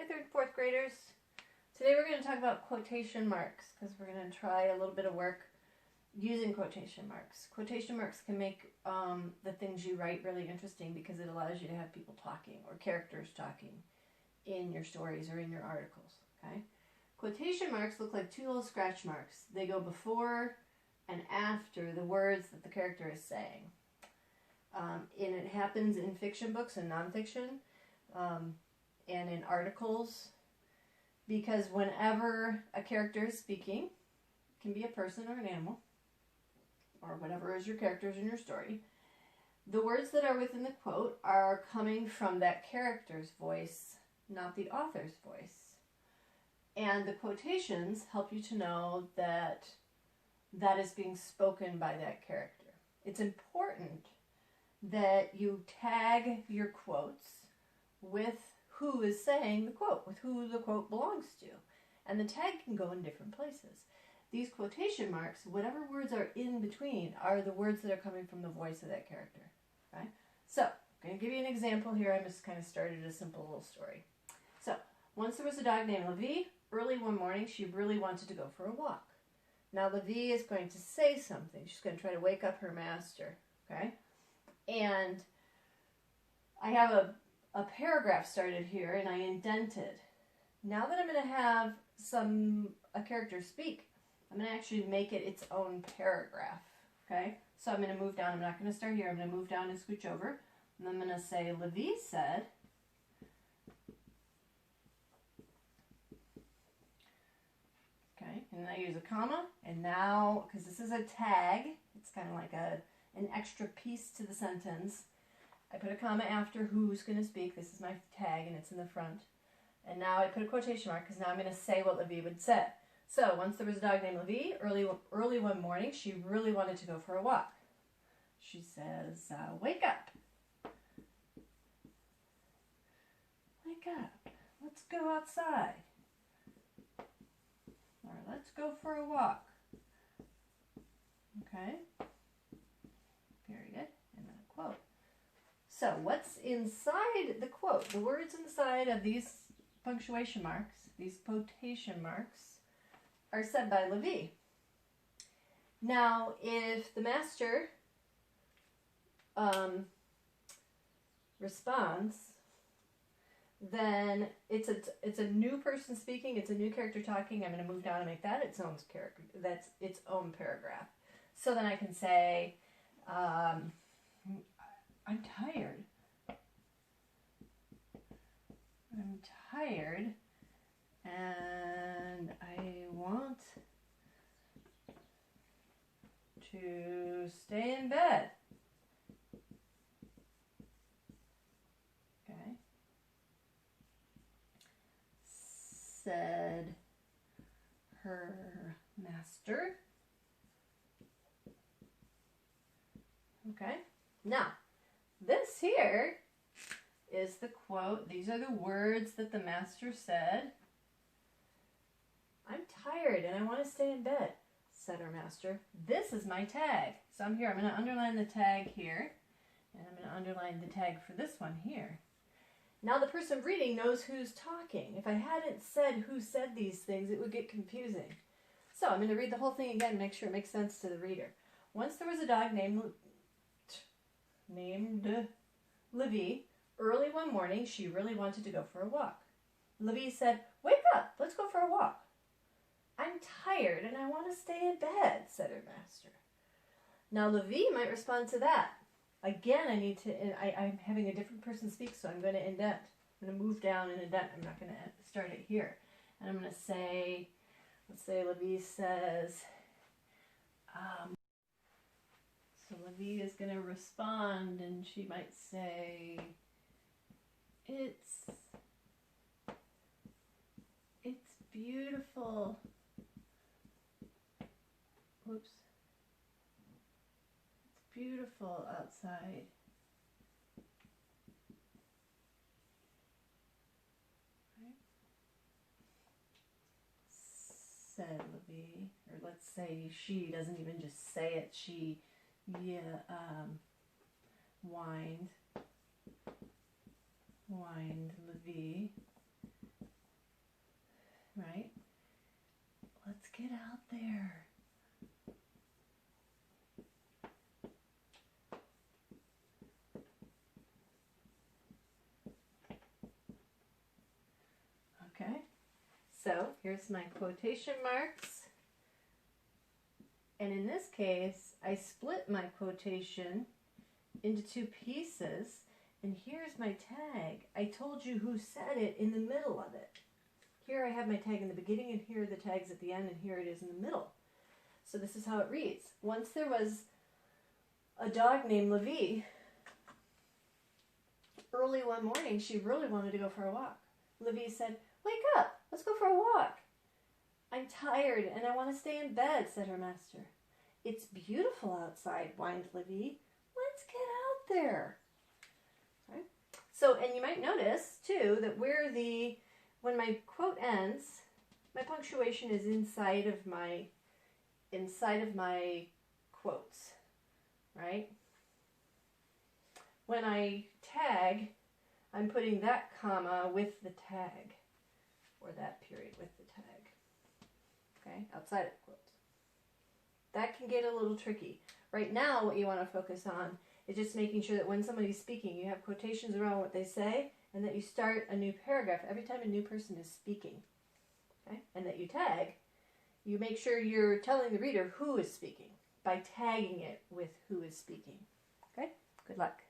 third and fourth graders. Today we're going to talk about quotation marks because we're going to try a little bit of work using quotation marks. Quotation marks can make the things you write really interesting because it allows you to have people talking or characters talking in your stories or in your articles. Okay? Quotation marks look like two little scratch marks. They go before and after the words that the character is saying. And it happens in fiction books and nonfiction and in articles, because whenever a character is speaking, it can be a person or an animal or whatever is your characters in your story, the words that are within the quote are coming from that character's voice, not the author's voice. And the quotations help you to know that that is being spoken by that character. It's important that you tag your quotes with who is saying the quote, with who the quote belongs to. And the tag can go in different places. These quotation marks, whatever words are in between, are the words that are coming from the voice of that character. Okay? So, I'm going to give you an example here. I just kind of started a simple little story. So, once there was a dog named Levi. Early one morning, she really wanted to go for a walk. Now, Levi is going to say something. She's going to try to wake up her master. Okay? And I have a paragraph started here, and I indented. Now that I'm going to have a character speak, I'm going to actually make it its own paragraph. Okay? So I'm going to move down. I'm not going to start here. I'm going to move down and scooch over. And I'm going to say, Levi said, okay, and I use a comma, and now, because this is a tag, it's kind of like an extra piece to the sentence, I put a comma after who's going to speak. This is my tag, and it's in the front. And now I put a quotation mark, because now I'm going to say what Levi would say. So, once there was a dog named Levi, early one morning, she really wanted to go for a walk. She says, wake up. Wake up. Let's go outside. Or let's go for a walk. Okay. Period. And then a quote. So what's inside the quote? The words inside of these punctuation marks, these quotation marks, are said by Levi. Now, if the master responds, then it's a new person speaking, it's a new character talking. I'm going to move down and make that its own character. That's its own paragraph. So then I can say, I'm tired. I'm tired, and I want to stay in bed. Okay. Said her master. Okay. Now, this here is the quote. These are the words that the master said. I'm tired and I want to stay in bed, said her master. This is my tag. So I'm here. I'm going to underline the tag here. And I'm going to underline the tag for this one here. Now the person reading knows who's talking. If I hadn't said who said these things, it would get confusing. So I'm going to read the whole thing again and make sure it makes sense to the reader. Once there was a dog named Levi. Early one morning, she really wanted to go for a walk. Levi said, wake up, let's go for a walk. I'm tired and I want to stay in bed, said her master. Now Levi might respond to that. Again, I'm having a different person speak, so I'm going to indent. I'm going to move down and indent. I'm not going to start it here. And I'm going to say, let's say Levi says, so Levi is going to respond, and she might say, it's beautiful. Whoops. It's beautiful outside. Right? Said Levi, or let's say she doesn't even just say it, she whined Levi. So here's my quotation marks. And in this case, I split my quotation into two pieces. And here's my tag. I told you who said it in the middle of it. Here I have my tag in the beginning, and here are the tags at the end, and here it is in the middle. So this is how it reads. Once there was a dog named Levi. Early one morning, she really wanted to go for a walk. Levi said, "Wake up, let's go for a walk." "I'm tired and I want to stay in bed," said her master. "It's beautiful outside," whined Levi. "Let's get out there." Okay. So, and you might notice too that when my quote ends, my punctuation is inside of my quotes, right? When I tag, I'm putting that comma with the tag, or that period with the tag, okay, outside of the quotes. That can get a little tricky. Right now, what you want to focus on is just making sure that when somebody's speaking, you have quotations around what they say, and that you start a new paragraph every time a new person is speaking, okay? And that you tag, you make sure you're telling the reader who is speaking by tagging it with who is speaking, okay? Good luck.